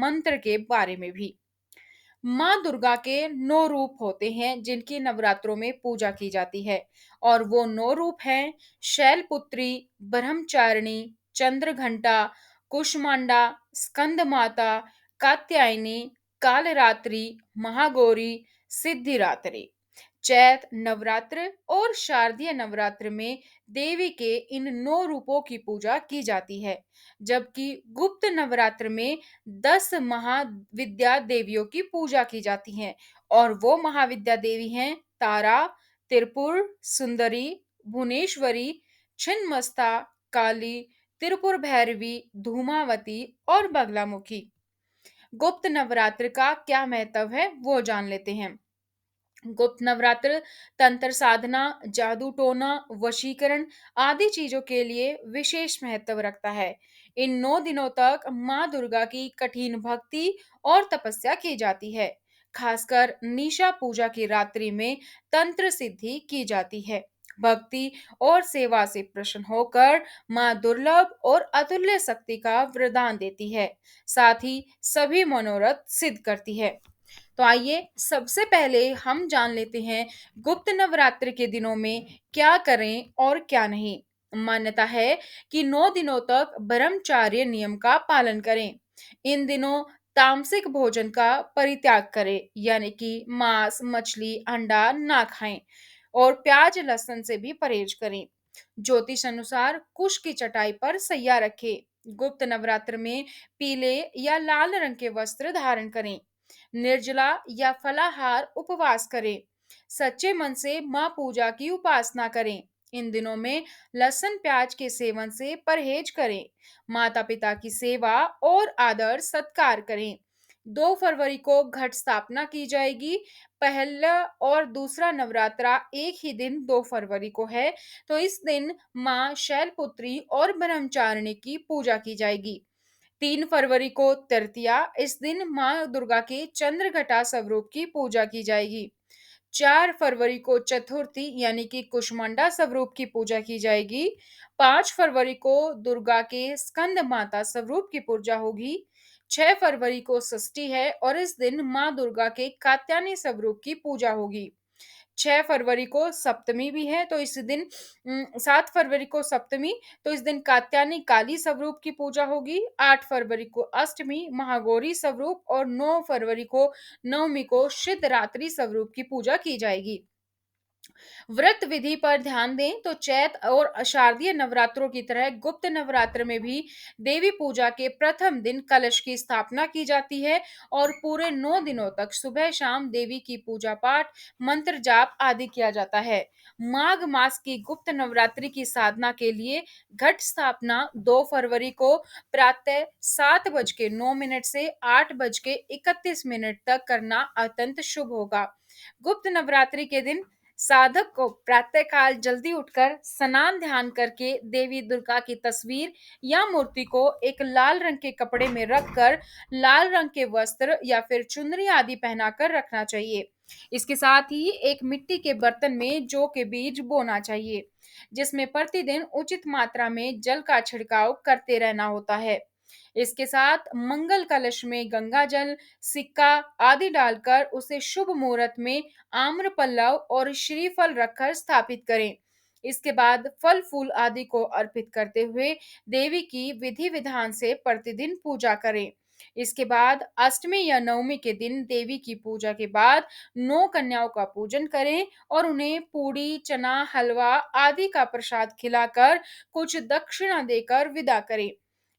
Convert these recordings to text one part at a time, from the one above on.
मंत्र के बारे में भी। माँ दुर्गा के 9 रूप होते हैं जिनकी नवरात्रों में पूजा की जाती है और वो 9 रूप हैं शैलपुत्री, ब्रह्मचारिणी, चंद्रघंटा, कुष्मांडा, स्कंद माता, कात्यायनी, कालरात्रि, महागौरी, सिद्धिरात्रि। चैत नवरात्र और शारदीय नवरात्र में देवी के इन 9 रूपों की पूजा की जाती है, जबकि गुप्त नवरात्र में 10 महाविद्या देवियों की पूजा की जाती है और वो महाविद्या देवी हैं तारा, त्रिपुर सुंदरी, भुवनेश्वरी, छिन्नमस्ता, काली, त्रिपुर भैरवी, धूमावती और बगलामुखी। गुप्त नवरात्र का क्या महत्व है वो जान लेते हैं। गुप्त नवरात्र तंत्र साधना, जादू टोना, वशीकरण आदि चीजों के लिए विशेष महत्व रखता है। इन 9 दिनों तक माँ दुर्गा की कठिन भक्ति और तपस्या की जाती है। खासकर निशा पूजा की रात्रि में तंत्र सिद्धि की जाती है। भक्ति और सेवा से प्रसन्न होकर माँ दुर्लभ और अतुल्य शक्ति का वरदान देती है, साथ ही सभी मनोरथ सिद्ध करती है। तो आइए सबसे पहले हम जान लेते हैं गुप्त नवरात्र के दिनों में क्या करें और क्या नहीं। मान्यता है कि 9 दिनों तक ब्रह्मचार्य नियम का पालन करें। इन दिनों तामसिक भोजन का परित्याग करें, यानी कि मांस, मछली, अंडा ना खाएं और प्याज लहसुन से भी परहेज करें। ज्योतिष अनुसार कुश की चटाई पर सैया रखें। गुप्त नवरात्र में पीले या लाल रंग के वस्त्र धारण करें। निर्जला या फलाहार उपवास करें। सच्चे मन से माँ पूजा की उपासना करें। इन दिनों में लहसुन प्याज के सेवन से परहेज करें। माता पिता की सेवा और आदर सत्कार करें। 2 फरवरी को घट स्थापना की जाएगी। पहला और दूसरा नवरात्रा एक ही दिन 2 फरवरी को है, तो इस दिन माँ शैलपुत्री और ब्रह्मचारिणी की पूजा की जाएगी। 3 फरवरी को तृतीया, इस दिन माँ दुर्गा के चंद्रघटा स्वरूप की पूजा की जाएगी। 4 फरवरी को चतुर्थी यानी कि कुष्मांडा स्वरूप की पूजा की जाएगी। 5 फरवरी को दुर्गा के स्कंद माता स्वरूप की पूजा होगी। 6 फरवरी को षष्ठी है और इस दिन माँ दुर्गा के कात्यायनी स्वरूप की पूजा होगी। 6 फरवरी को सप्तमी भी है, तो इस दिन 7 फरवरी को सप्तमी, तो इस दिन कात्यायनी काली स्वरूप की पूजा होगी। 8 फरवरी को अष्टमी महागौरी स्वरूप और 9 फरवरी को नवमी को सिद्धरात्रि स्वरूप की पूजा की जाएगी। व्रत विधि पर ध्यान दें तो चैत और शारदीय नवरात्रों की तरह गुप्त नवरात्र में भी देवी पूजा के प्रथम दिन कलश की स्थापना की जाती है और पूरे 9 दिनों तक सुबह शाम देवी की पूजा पाठ, मंत्र जाप आदि किया जाता है। माघ मास की गुप्त नवरात्रि की साधना के लिए घट स्थापना 2 फरवरी को प्रातः 7:09 से 8:31 तक करना अत्यंत शुभ होगा। गुप्त नवरात्रि के दिन साधक को प्रातःकाल जल्दी उठकर स्नान ध्यान करके देवी दुर्गा की तस्वीर या मूर्ति को एक लाल रंग के कपड़े में रखकर लाल रंग के वस्त्र या फिर चुनरी आदि पहनाकर रखना चाहिए। इसके साथ ही एक मिट्टी के बर्तन में जौ के बीज बोना चाहिए, जिसमें प्रतिदिन उचित मात्रा में जल का छिड़काव करते रहना होता है। इसके साथ मंगल कलश में गंगा जल, सिक्का आदि डालकर उसे शुभ मुहूर्त में आम्र पल्लव और श्रीफल रखकर स्थापित करें। इसके बाद फल फूल आदि को अर्पित करते हुए देवी की विधि विधान से प्रतिदिन पूजा करें। इसके बाद अष्टमी या नवमी के दिन देवी की पूजा के बाद 9 कन्याओं का पूजन करें और उन्हें पूड़ी, चना, हलवा आदि का प्रसाद खिलाकर कुछ दक्षिणा देकर विदा करें।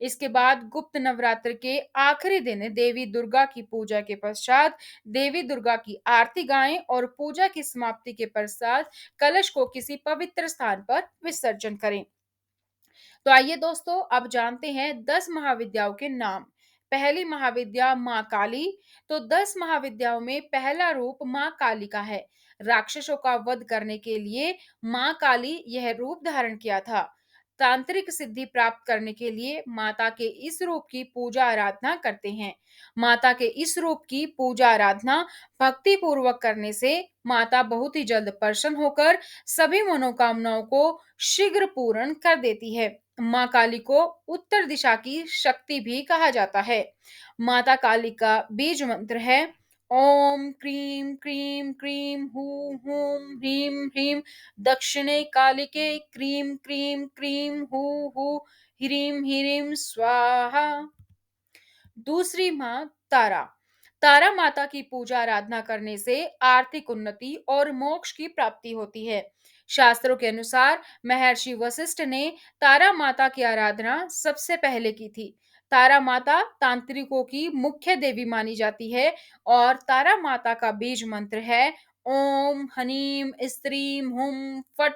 इसके बाद गुप्त नवरात्र के आखिरी दिन देवी दुर्गा की पूजा के पश्चात देवी दुर्गा की आरती गाएं और पूजा की समाप्ति के पश्चात कलश को किसी पवित्र स्थान पर विसर्जन करें। तो आइए दोस्तों अब जानते हैं 10 महाविद्याओं के नाम। पहली महाविद्या माँ काली। तो 10 महाविद्याओं में पहला रूप माँ काली का है। राक्षसों का वध करने के लिए माँ काली यह रूप धारण किया था। तांत्रिक सिद्धि प्राप्त करने के लिए माता के इस रूप की पूजा आराधना करते हैं। माता के इस रूप की पूजा आराधना भक्ति पूर्वक करने से माता बहुत ही जल्द प्रसन्न होकर सभी मनोकामनाओं को शीघ्र पूर्ण कर देती है। माँ काली को उत्तर दिशा की शक्ति भी कहा जाता है। माता काली का बीज मंत्र है ओम क्रीम क्रीम क्रीम हूं हूं ह्रीम ह्रीम दक्षिणे कालिके क्रीम क्रीम क्रीम हूं हूं ह्रीम ह्रीम स्वाहा। दूसरी माँ तारा। तारा माता की पूजा आराधना करने से आर्थिक उन्नति और मोक्ष की प्राप्ति होती है। शास्त्रों के अनुसार महर्षि वशिष्ठ ने तारा माता की आराधना सबसे पहले की थी। तारा माता तांत्रिकों की मुख्य देवी मानी जाती है और तारा माता का बीज मंत्र है ओम हनीम स्त्रीम हुम फट।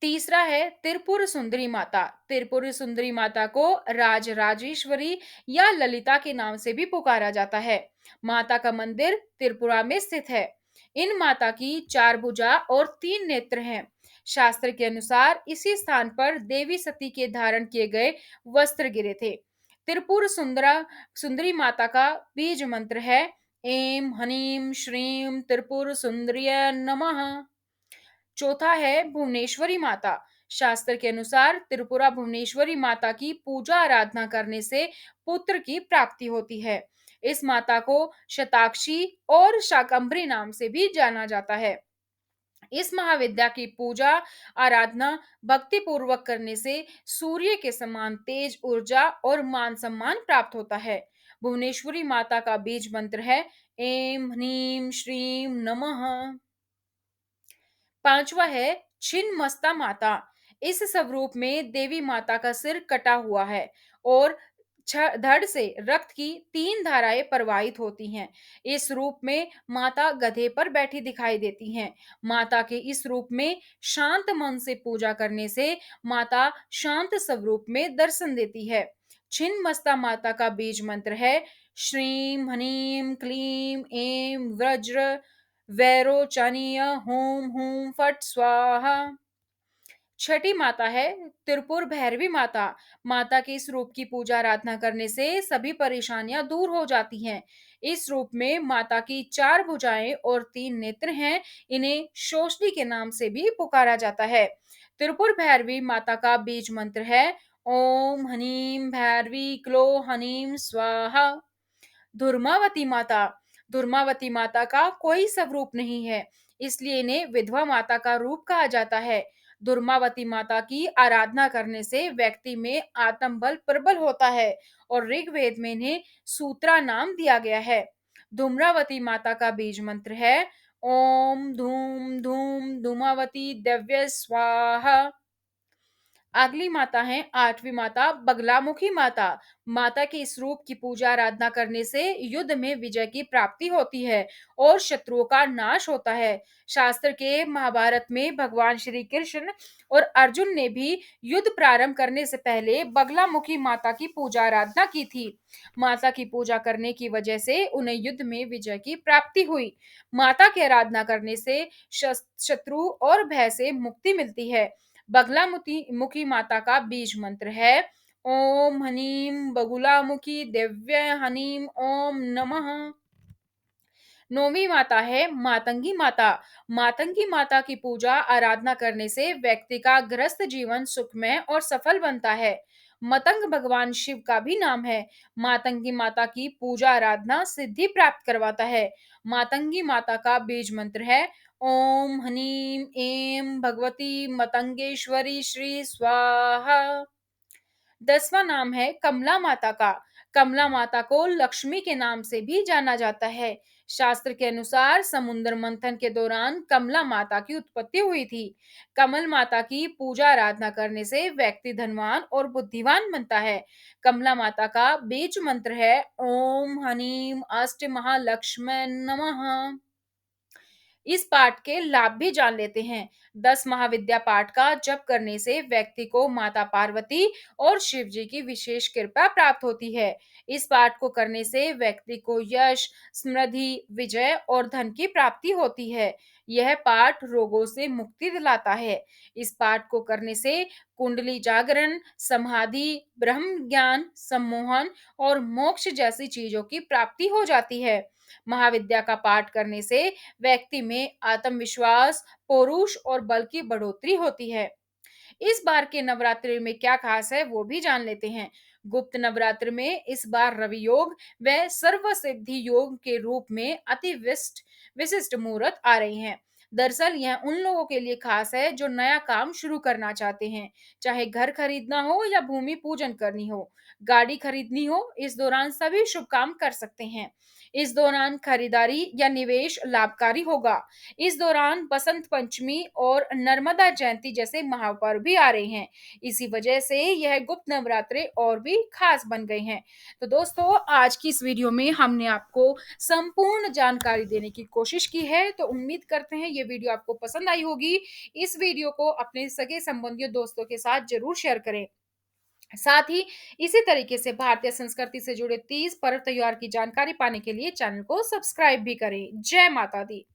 तीसरा है त्रिपुर सुंदरी माता। त्रिपुर सुंदरी माता को राजराजेश्वरी या ललिता के नाम से भी पुकारा जाता है। माता का मंदिर त्रिपुरा में स्थित है। इन माता की 4 भुजा और 3 नेत्र हैं। शास्त्र के अनुसार इसी स्थान पर देवी सती के धारण किए गए वस्त्र गिरे थे। त्रिपुर सुंदरी माता का बीज मंत्र है एम हनीम श्रीम त्रिपुर सुंदरिय नमः। चौथा है भुवनेश्वरी माता। शास्त्र के अनुसार त्रिपुरा भुवनेश्वरी माता की पूजा आराधना करने से पुत्र की प्राप्ति होती है। इस माता को शताक्षी और शाकंभरी नाम से भी जाना जाता है। इस महाविद्या की पूजा आराधना भक्ति पूर्वक करने से सूर्य के समान तेज ऊर्जा और मान सम्मान प्राप्त होता है। भुवनेश्वरी माता का बीज मंत्र है एम ह्रीम श्रीम नमः। पांचवा है छिन्नमस्ता माता। इस स्वरूप में देवी माता का सिर कटा हुआ है और धड़ से रक्त की 3 धाराएं प्रवाहित होती हैं। इस रूप में माता गधे पर बैठी दिखाई देती हैं। माता के इस रूप में शांत मन से पूजा करने से माता शांत स्वरूप में दर्शन देती है। छिन्नमस्ता माता का बीज मंत्र है श्रीम हनीम क्लीम एम वज्र वैरोचनीय हूम हूम फट स्वाहा। छठी माता है त्रिपुर भैरवी माता। माता के इस रूप की पूजा आराधना करने से सभी परेशानियां दूर हो जाती हैं। इस रूप में माता की 4 भुजाएं और 3 नेत्र हैं। इन्हें शोष्णी के नाम से भी पुकारा जाता है। त्रिपुर भैरवी माता का बीज मंत्र है ओम हनीम भैरवी क्लो हनीम स्वाहा। धुर्मावती माता। धुर्मावती माता का कोई स्वरूप नहीं है, इसलिए इन्हें विधवा माता का रूप कहा जाता है। धुर्मावती माता की आराधना करने से व्यक्ति में आत्मबल प्रबल होता है और ऋग्वेद में इन्हें सूत्रा नाम दिया गया है। धूम्रावती माता का बीज मंत्र है ओम धूम धूम धूमावती दिव्य स्वाहा। अगली माता है 8वीं माता बगलामुखी माता। माता के इस रूप की पूजा आराधना करने से युद्ध में विजय की प्राप्ति होती है और शत्रुओं का नाश होता है। शास्त्र के महाभारत में भगवान श्री कृष्ण और अर्जुन ने भी युद्ध प्रारंभ करने से पहले बगलामुखी माता की पूजा आराधना की थी। माता की पूजा करने की वजह से उन्हें युद्ध में विजय की प्राप्ति हुई। माता की आराधना करने से शत्रु और भय से मुक्ति मिलती है। बगलामुखी मुखी माता का बीज मंत्र है ओम हनीम बगुलामुखी दिव्य हनीम ओम नमः। 9वीं माता है मातंगी माता। मातंगी माता की पूजा आराधना करने से व्यक्ति का गृहस्थ जीवन सुखमय और सफल बनता है। मतंग भगवान शिव का भी नाम है। मातंगी माता की पूजा आराधना सिद्धि प्राप्त करवाता है। मातंगी माता का बीज मंत्र है ओम हनीम एम भगवती मतंगेश्वरी श्री स्वाहा। 10वां नाम है कमला माता का। कमला माता को लक्ष्मी के नाम से भी जाना जाता है। शास्त्र के अनुसार समुद्र मंथन के दौरान कमला माता की उत्पत्ति हुई थी। कमल माता की पूजा आराधना करने से व्यक्ति धनवान और बुद्धिमान बनता है। कमला माता का बीज मंत्र है ओम हनीम अष्ट महालक्ष्मी नमः। इस पाठ के लाभ भी जान लेते हैं। 10 महाविद्या पाठ का जप करने से व्यक्ति को माता पार्वती और शिव जी की विशेष कृपा प्राप्त होती है। इस पाठ को करने से व्यक्ति को यश, समृद्धि, विजय और धन की प्राप्ति होती है। यह पाठ रोगों से मुक्ति दिलाता है। इस पाठ को करने से कुंडली जागरण, समाधि, ब्रह्म ज्ञान, सम्मोहन और मोक्ष जैसी चीजों की प्राप्ति हो जाती है। महाविद्या का पाठ करने से व्यक्ति में आत्मविश्वास, पौरुष और बल की बढ़ोतरी होती है। इस बार के नवरात्रि में क्या खास है वो भी जान लेते हैं। गुप्त नवरात्र में इस बार रवि योग व सर्व सिद्धि योग के रूप में अति विशिष्ट विशिष्ट मुहूर्त आ रही हैं। दरअसल यह उन लोगों के लिए खास है जो नया काम शुरू करना चाहते हैं, चाहे घर खरीदना हो या भूमि पूजन करनी हो, गाड़ी खरीदनी हो, इस दौरान सभी शुभ काम कर सकते हैं। इस दौरान खरीदारी या निवेश लाभकारी होगा। इस दौरान बसंत पंचमी और नर्मदा जयंती जैसे महापर्व भी आ रहे हैं। इसी वजह से यह गुप्त नवरात्रे और भी खास बन गए हैं। तो दोस्तों, आज की इस वीडियो में हमने आपको संपूर्ण जानकारी देने की कोशिश की है। तो उम्मीद करते हैं ये वीडियो आपको पसंद आई होगी। इस वीडियो को अपने सगे संबंधियों दोस्तों के साथ जरूर शेयर करें। साथ ही इसी तरीके से भारतीय संस्कृति से जुड़े 30 पर्व त्योहार की जानकारी पाने के लिए चैनल को सब्सक्राइब भी करें। जय माता दी।